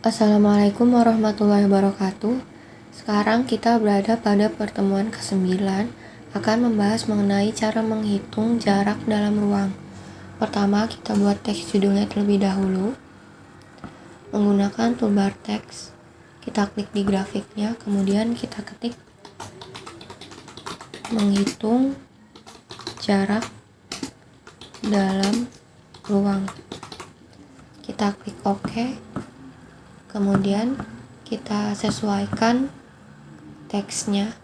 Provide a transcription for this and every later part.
Assalamualaikum warahmatullahi wabarakatuh. Sekarang kita berada pada pertemuan ke-9 akan membahas mengenai cara menghitung jarak dalam ruang. Pertama, kita buat teks judulnya terlebih dahulu. Menggunakan toolbar teks, kita klik di grafiknya, kemudian kita ketik menghitung jarak dalam ruang. Kita klik OK. Kemudian kita sesuaikan teksnya.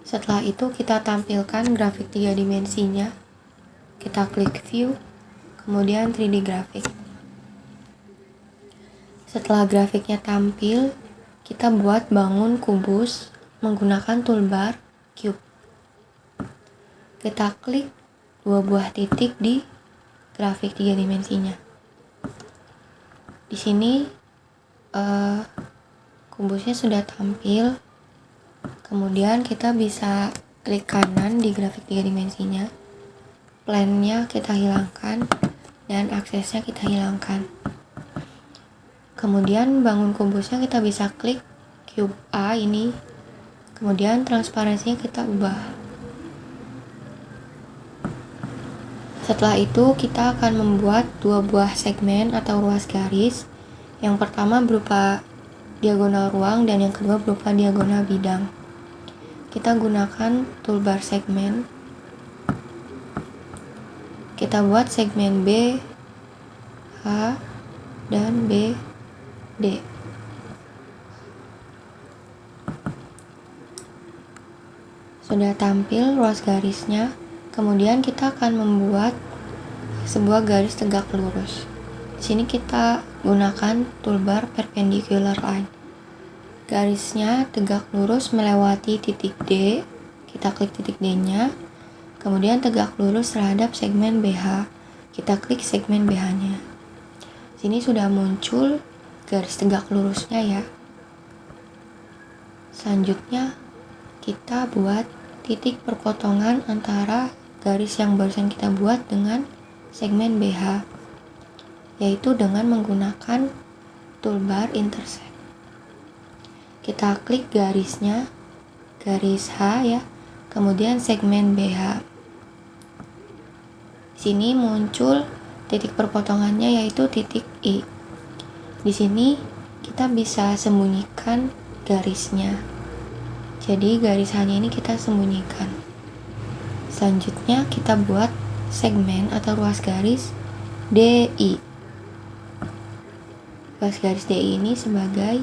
Setelah itu kita tampilkan grafik 3 dimensinya. Kita klik view, kemudian 3D grafik. Setelah grafiknya tampil, kita buat bangun kubus menggunakan toolbar cube. Kita klik 2 buah titik di grafik 3 dimensinya. Di sini kubusnya sudah tampil. Kemudian kita bisa klik kanan di grafik 3 dimensinya. Plane-nya kita hilangkan dan aksesnya kita hilangkan. Kemudian bangun kubusnya kita bisa klik cube A ini. Kemudian transparansinya kita ubah. Setelah itu kita akan membuat 2 buah segmen atau ruas garis. Yang pertama berupa diagonal ruang dan yang kedua berupa diagonal bidang. Kita gunakan toolbar segmen. Kita buat segmen B, H, dan B, D. Sudah tampil ruas garisnya. Kemudian kita akan membuat sebuah garis tegak lurus. Di sini kita gunakan toolbar perpendicular line. Garisnya tegak lurus melewati titik D. Kita klik titik D-nya. Kemudian tegak lurus terhadap segmen BH. Kita klik segmen BH-nya. Sini sudah muncul garis tegak lurusnya ya. Selanjutnya kita buat titik perpotongan antara garis yang barusan kita buat dengan segmen BH, yaitu dengan menggunakan toolbar intersect. Kita klik garisnya, garis H ya, kemudian segmen BH. Di sini muncul titik perpotongannya yaitu titik I. Di sini kita bisa sembunyikan garisnya. Jadi garis H-nya ini kita sembunyikan. Selanjutnya kita buat segmen atau ruas garis DI. Ruas garis DI ini sebagai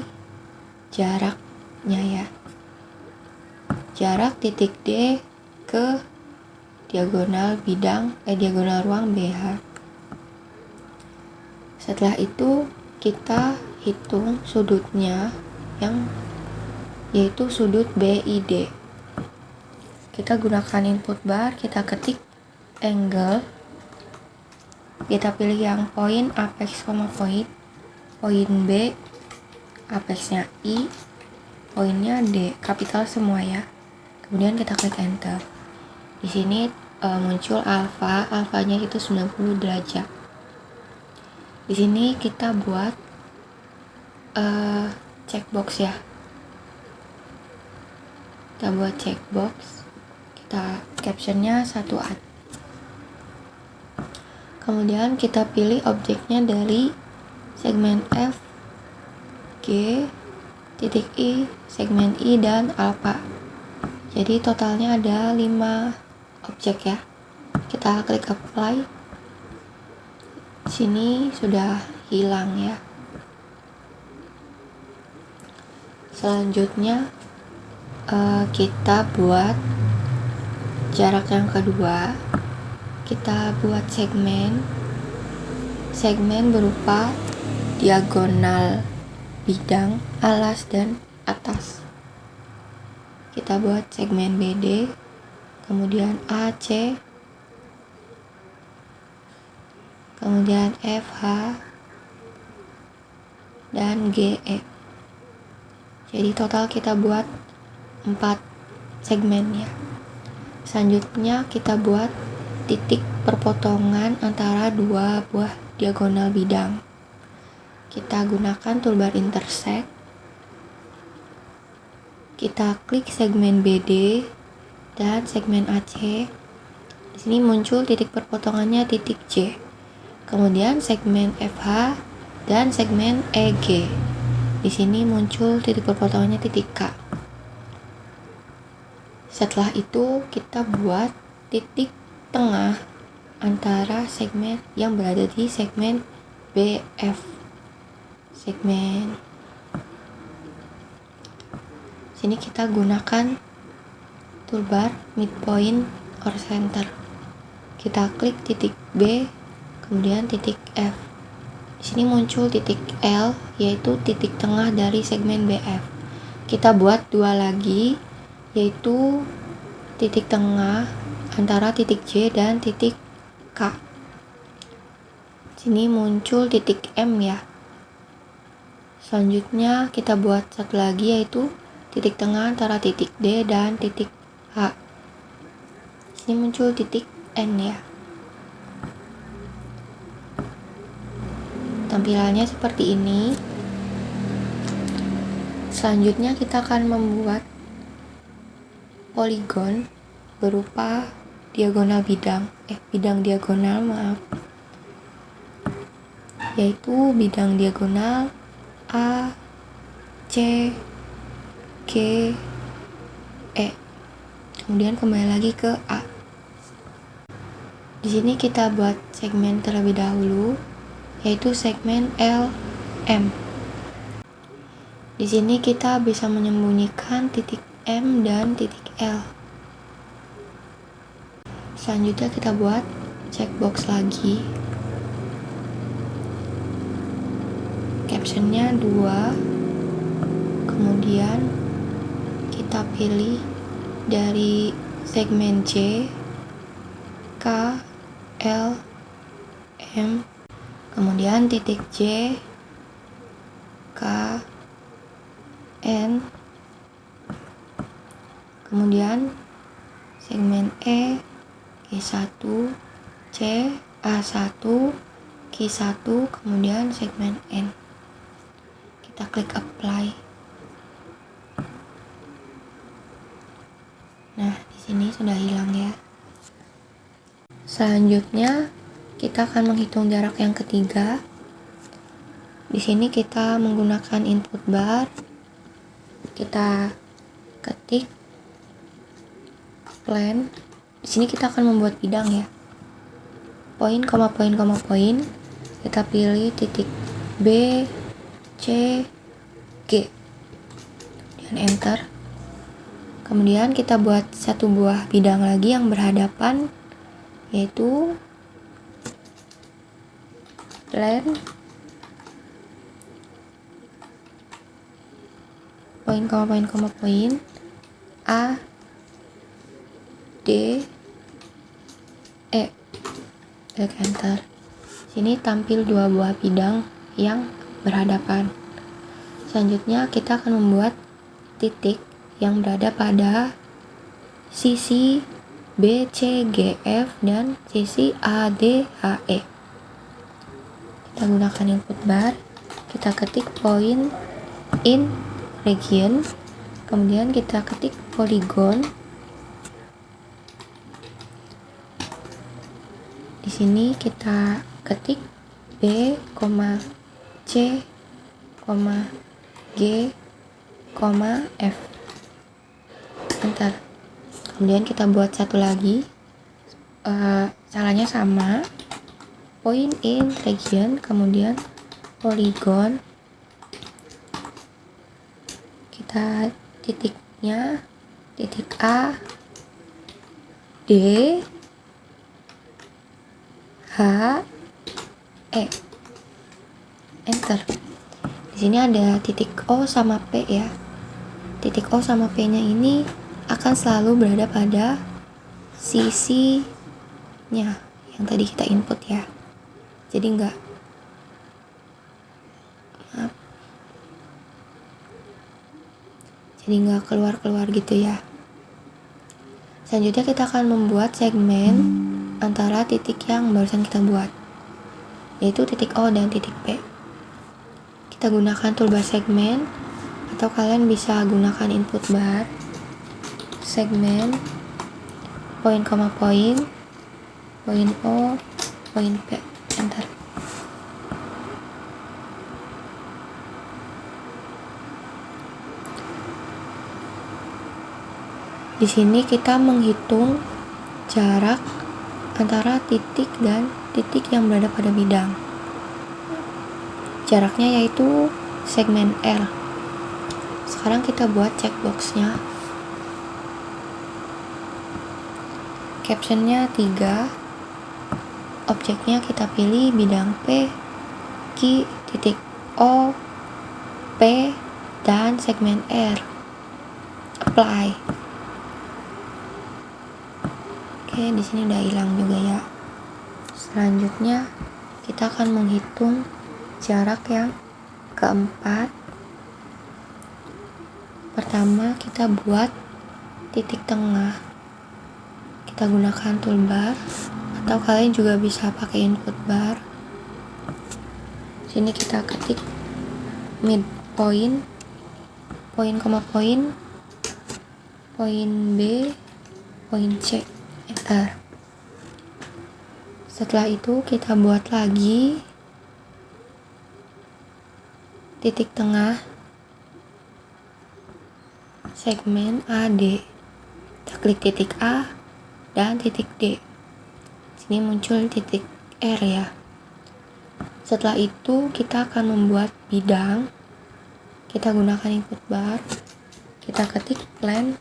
jaraknya ya. Jarak titik D ke diagonal bidang diagonal ruang BH. Setelah itu kita hitung sudutnya yaitu sudut BID. Kita gunakan input bar, kita ketik angle, kita pilih yang poin apex, poin B, apexnya I, poinnya D, kapital semua ya. Kemudian kita klik enter. Di sini muncul alfanya itu 90 derajat. Di sini kita buat checkbox ya. Kita buat checkbox. Kita captionnya 1A. Kemudian kita pilih objeknya dari segmen F, G, titik I, segmen I, dan alpha. Jadi totalnya ada 5 objek ya. Kita klik apply. Sini sudah hilang ya. Selanjutnya kita buat jarak yang kedua. Kita buat segmen berupa diagonal bidang, alas, dan atas. Kita buat segmen BD, kemudian AC, kemudian FH, dan GE. Jadi total kita buat 4 segmen ya. Selanjutnya kita buat titik perpotongan antara dua buah diagonal bidang. Kita gunakan toolbar intersect. Kita klik segmen BD dan segmen AC. Di sini muncul titik perpotongannya titik J. Kemudian segmen FH dan segmen EG. Di sini muncul titik perpotongannya titik K. Setelah itu kita buat titik tengah antara segmen yang berada di segmen BF. Sini kita gunakan toolbar midpoint or center. Kita klik titik B, kemudian titik F. Di sini muncul titik L, yaitu titik tengah dari segmen BF. Kita buat dua lagi, yaitu titik tengah antara titik J dan titik K. Sini muncul titik M ya. Selanjutnya kita buat satu lagi, yaitu titik tengah antara titik D dan titik H. Sini muncul titik N ya. Tampilannya seperti ini. Selanjutnya kita akan membuat poligon berupa diagonal bidang diagonal, yaitu bidang diagonal A, C, G, E. Kemudian kembali lagi ke A. Di sini kita buat segmen terlebih dahulu, yaitu segmen LM. Di sini kita bisa menyembunyikan titik M dan titik L. Selanjutnya kita buat checkbox lagi. Captionnya 2. Kemudian kita pilih dari segmen C, K, L, M, kemudian titik J, K, N, kemudian segmen E, G1, C, A1, Q1, kemudian segmen N. Kita klik apply. Nah, di sini sudah hilang ya. Selanjutnya kita akan menghitung jarak yang ketiga. Di sini kita menggunakan input bar. Kita ketik plan. Di sini kita akan membuat bidang ya. Poin, koma, poin, koma, poin. Kita pilih titik B, C, G. Dan enter. Kemudian kita buat satu buah bidang lagi yang berhadapan, yaitu plan, poin, koma, poin, A, D, E. Klik enter. Sini tampil dua buah bidang yang berhadapan. Selanjutnya kita akan membuat titik yang berada pada sisi BCGF dan sisi ADHE. Kita gunakan input bar, kita ketik point in region, kemudian kita ketik polygon. Di sini kita ketik B, C, G, F. Enter. Kemudian kita buat satu lagi, caranya sama, point in region, kemudian polygon. Kita titiknya titik A, D, H, E. Enter. Di sini ada titik O sama P ya. Titik O sama P-nya ini akan selalu berada pada sisinya yang tadi kita input ya. Jadi nggak keluar-keluar gitu ya. Selanjutnya kita akan membuat segmen antara titik yang barusan kita buat, yaitu titik O dan titik P. Kita gunakan toolbar segmen, atau kalian bisa gunakan input bar, segmen, poin koma poin, poin O, poin P, enter. Di sini kita menghitung jarak antara titik dan titik yang berada pada bidang. Jaraknya yaitu segmen R. Sekarang kita buat checkboxnya. Captionnya 3. Objeknya kita pilih bidang P, Q, titik O, P, dan segmen R. Apply. Oke, di sini udah hilang juga ya. Selanjutnya kita akan menghitung jarak yang keempat. Pertama kita buat titik tengah. Kita gunakan toolbar, atau kalian juga bisa pakai input bar. Sini kita ketik midpoint, poin koma poin, poin B, poin C, enter. Setelah itu kita buat lagi titik tengah segmen AD. Kita klik titik A dan titik D. Sini muncul titik R ya. Setelah itu kita akan membuat bidang. Kita gunakan input bar. Kita ketik plan,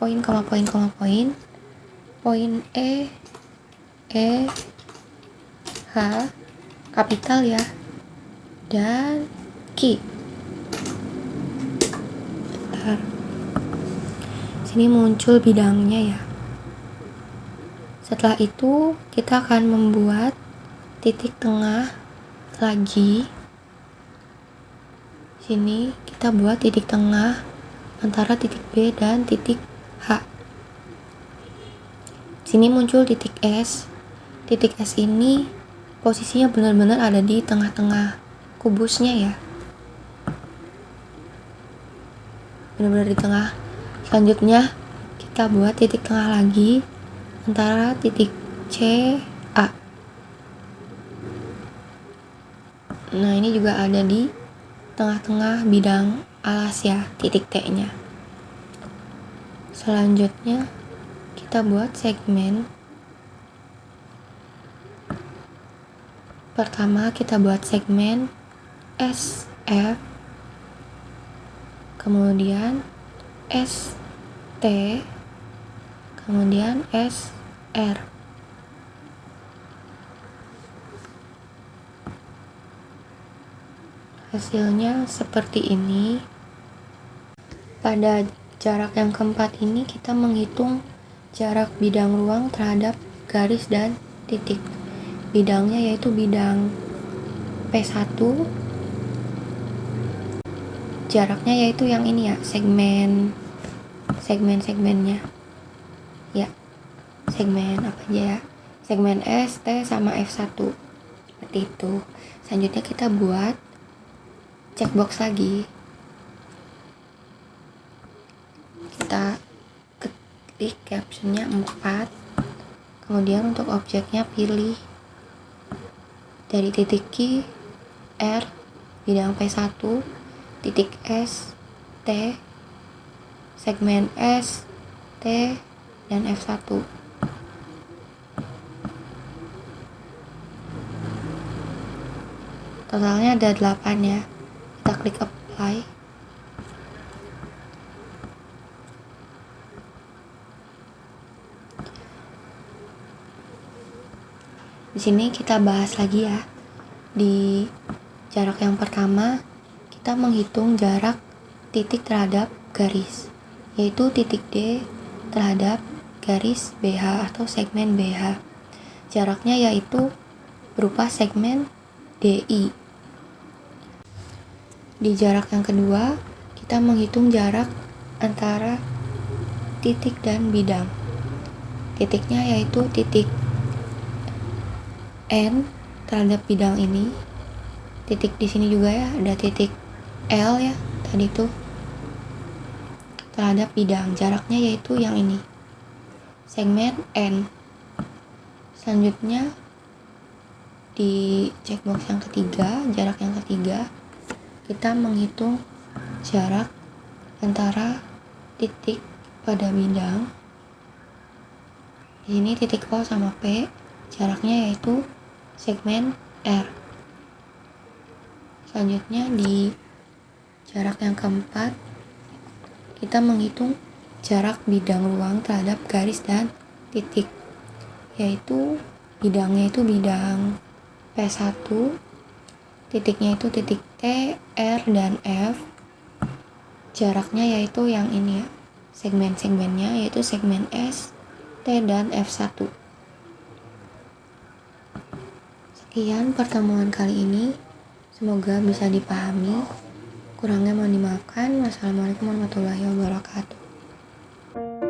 poin koma poin koma poin, poin E, H, kapital ya, dan Q. Bentar. Sini muncul bidangnya ya. Setelah itu kita akan membuat titik tengah lagi. Sini kita buat titik tengah antara titik B dan titik H. Sini muncul titik S. Titik S ini posisinya benar-benar ada di tengah-tengah kubusnya ya. Benar-benar di tengah. Selanjutnya kita buat titik tengah lagi antara titik C, A. Nah, ini juga ada di tengah-tengah bidang alas ya, titik T-nya. Selanjutnya kita buat segmen. Pertama kita buat segmen SF, kemudian ST, kemudian SR. Hasilnya seperti ini. Pada jarak yang keempat ini kita menghitung jarak bidang ruang terhadap garis dan titik. Bidangnya yaitu bidang P1. Jaraknya yaitu yang ini ya, segmennya. Ya, segmen apa aja ya? Segmen S, T, sama F1. Seperti itu. Selanjutnya kita buat checkbox lagi. Kita ketik captionnya 4. Kemudian untuk objeknya pilih dari titik Q, R, bidang P1, titik S, T, segmen S, T, dan F1. Totalnya ada 8 ya. Kita klik apply. Di sini kita bahas lagi ya. Di jarak yang pertama, kita menghitung jarak titik terhadap garis, yaitu titik D terhadap garis BH atau segmen BH. Jaraknya yaitu berupa segmen DI. Di jarak yang kedua, kita menghitung jarak antara titik dan bidang. titiknya yaitu titik N terhadap bidang ini. Titik di sini juga ya, ada titik L ya tadi tuh terhadap bidang. Jaraknya yaitu yang ini, segmen N. Selanjutnya di checkbox yang ketiga, jarak yang ketiga, kita menghitung jarak antara titik pada bidang. Di sini titik O sama P, jaraknya yaitu segmen R. Selanjutnya di jarak yang keempat, kita menghitung jarak bidang ruang terhadap garis dan titik, yaitu bidangnya itu bidang P1, titiknya itu titik T, R, dan F. Jaraknya yaitu yang ini ya, segmen-segmennya yaitu segmen S, T, dan F1. Sekian pertemuan kali ini, semoga bisa dipahami. Kurangnya mohon dimaafkan. Wassalamualaikum warahmatullahi wabarakatuh.